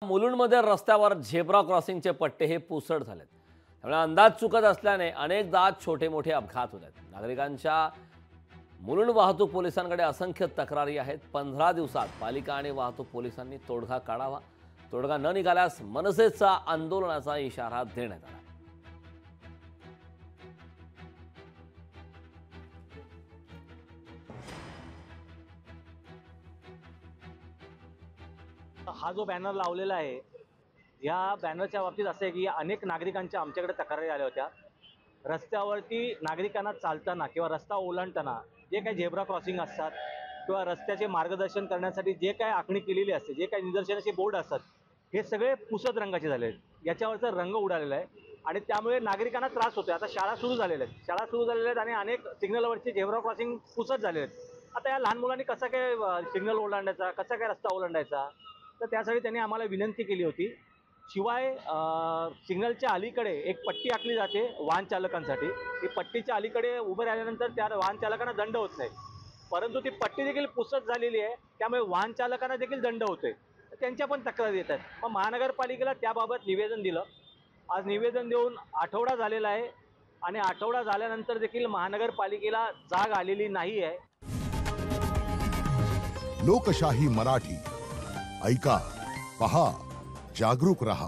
मुलुंडमध्ये रस्त्यावर झेब्रा क्रॉसिंगचे पट्टे हे पुसट झालेत। त्यामुळे अंदाज चुकत असल्याने अनेकदा छोटे मोठे अपघात होत आहेत। नागरिकांच्या मुलुंड वाहतूक पोलिसांकडे असंख्य तक्रारी आहेत। 15 दिवसात पालिका आणि वाहतूक पोलिसांनी तोडगा काढावा। तोडगा न निघाल्यास मनसेचा आंदोलनाचा इशारा देण्यात आला। हा जो बॅनर लावलेला आहे, या बॅनरच्या बाबतीत असं आहे की अनेक नागरिकांच्या आमच्याकडे तक्रारी आल्या होत्या। रस्त्यावरती नागरिकांना चालताना किंवा रस्ता ओलांडताना जे काही झेब्रा क्रॉसिंग असतात किंवा रस्त्याचे मार्गदर्शन करण्यासाठी जे काही आखणी केलेली असते, जे काही निदर्शनाचे बोर्ड असतात, हे सगळे पुसट रंगाचे झाले आहेत। याच्यावरचा रंग उडालेला आहे आणि त्यामुळे नागरिकांना त्रास होतोय। आता शाळा सुरू झालेल्या आहेत आणि अनेक सिग्नलवरचे झेब्रा क्रॉसिंग पुसट झालेले आहेत। आता या लहान मुलांनी कसा काय सिग्नल ओलांडायचा, कसा काय रस्ता ओलांडायचा, तर त्यासाठी त्यांनी आम्हाला विनंती केली होती। शिवाय सिग्नलच्या अलीकडे एक पट्टी आखली जाते वाहन चालकांसाठी। ती पट्टीच्या अलीकडे उभे राहिल्यानंतर त्या वाहन चालकांना दंड होत नाही, परंतु ती पट्टी देखील पुसट झालेली आहे, त्यामुळे वाहन चालकांना देखील दंड होतोय। त्यांच्या पण तक्रारी येतात। मग महानगरपालिकेला त्याबाबत निवेदन दिलं। आज निवेदन देऊन आठवडा झालेला आहे आणि आठवडा झाल्यानंतर देखील महानगरपालिकेला जाग आलेली नाही आहे। लोकशाही मराठी ऐका, पहा, जागरूक रहा।